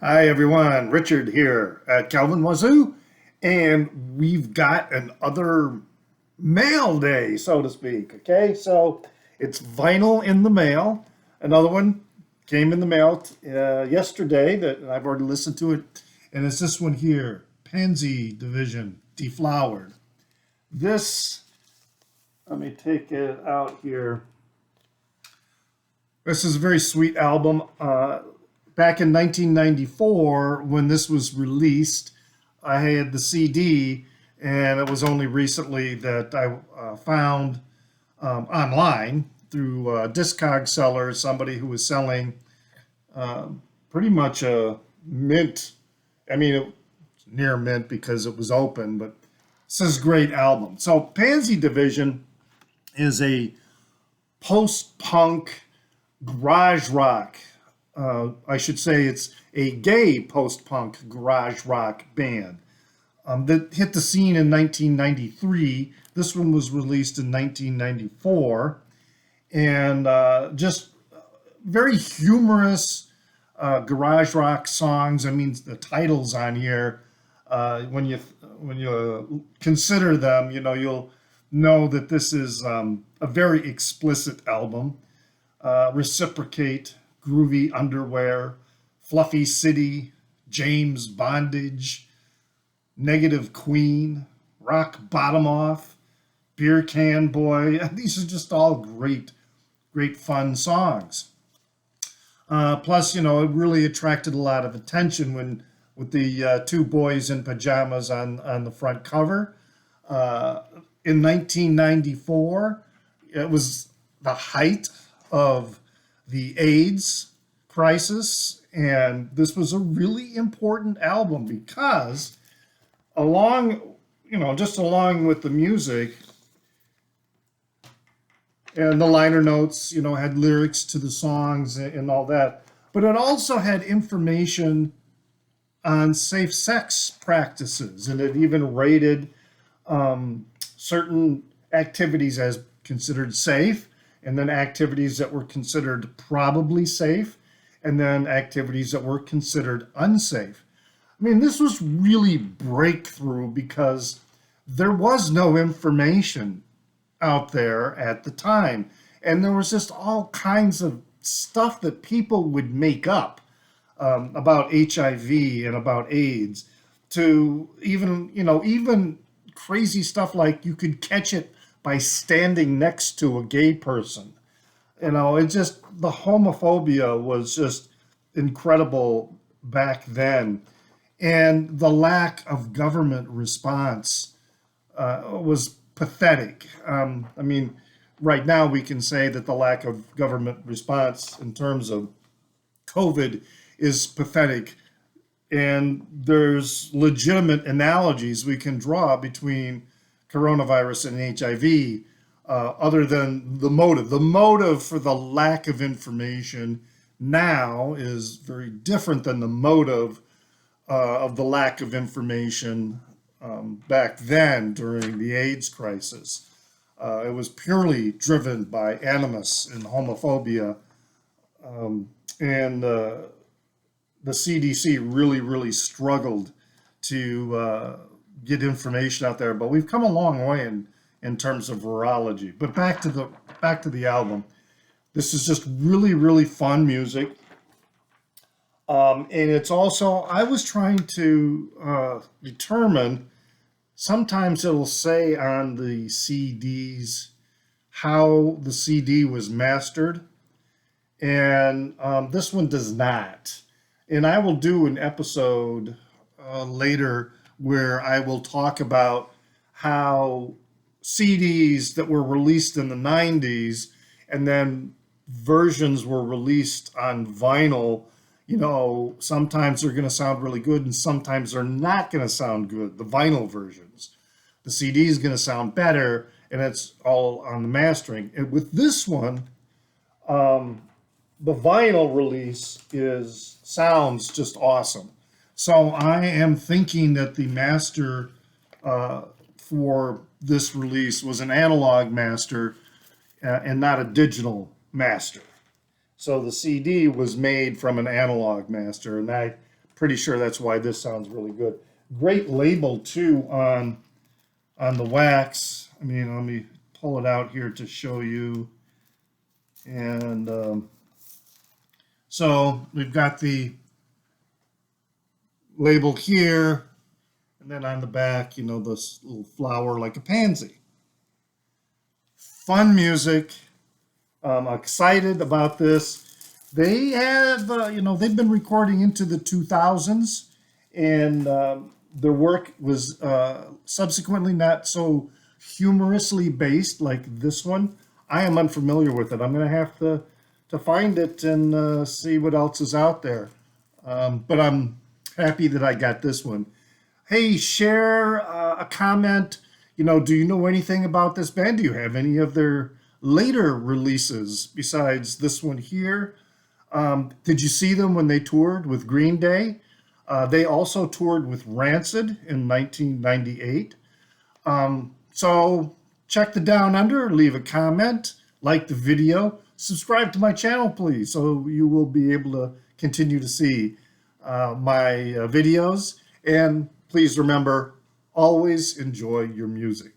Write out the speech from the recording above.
Hi everyone, Richard here at Calvin Wazoo, and we've got another mail day, so to speak. Okay, so it's vinyl in the mail. Another one came in the mail yesterday that I've already listened to it, and it's this one here, Pansy Division, Deflowered. This, let me take it out here. This is a very sweet album. Back in 1994, when this was released, I had the CD, and it was only recently that I found online through a Discog seller, somebody who was selling pretty much a mint. I mean, it was near mint because it was open, but this is a great album. So, Pansy Division is a post punk garage rock. I should say it's a gay post punk garage rock band that hit the scene in 1993. This one was released in 1994, and just very humorous garage rock songs. I mean, the titles on here, when you consider them, you'll know that this is a very explicit album. Reciprocate, Groovy Underwear, Fluffy City, James Bondage, Negative Queen, Rock Bottom Off, Beer Can Boy. These are just all great, great fun songs. Plus, it really attracted a lot of attention when with the two boys in pajamas on the front cover. In 1994, it was the height of the AIDS crisis, and this was a really important album because just along with the music and the liner notes, had lyrics to the songs and all that, but it also had information on safe sex practices, and it even rated certain activities as considered safe, and then activities that were considered probably safe, and then activities that were considered unsafe. I mean, this was really breakthrough because there was no information out there at the time. And there was just all kinds of stuff that people would make up about HIV and about AIDS, to even crazy stuff like you could catch it by standing next to a gay person. The homophobia was just incredible back then. And the lack of government response was pathetic. Right now we can say that the lack of government response in terms of COVID is pathetic. And there's legitimate analogies we can draw between coronavirus and HIV, other than the motive. The motive for the lack of information now is very different than the motive of the lack of information back then during the AIDS crisis. It was purely driven by animus and homophobia, and the CDC really, really struggled to get information out there. But we've come a long way in terms of virology. But back to the album. This is just really, really fun music. And it's also, I was trying to determine, sometimes it'll say on the CDs how the CD was mastered, and this one does not. And I will do an episode later where I will talk about how CDs that were released in the 90s and then versions were released on vinyl. Sometimes they're going to sound really good and sometimes they're not going to sound good, the vinyl versions. The CD is going to sound better, and it's all on the mastering. And with this one, the vinyl release sounds just awesome. So I am thinking that the master for this release was an analog master and not a digital master. So the CD was made from an analog master, and I pretty sure that's why this sounds really good. Great label too on the wax. I mean, let me pull it out here to show you. And so we've got the label here, and then on the back, you know, this little flower like a pansy. Fun music. Excited about this. They have, you know, they've been recording into the 2000s, and their work was subsequently not so humorously based like this one. I am unfamiliar with it. I'm going to have to find it and see what else is out there. But I'm happy that I got this one. Hey, share a comment. You know, do you know anything about this band? Do you have any of their later releases besides this one here? Did you see them when they toured with Green Day? They also toured with Rancid in 1998. So check the Down Under, leave a comment, like the video, subscribe to my channel, please, so you will be able to continue to see my videos. And please remember, always enjoy your music.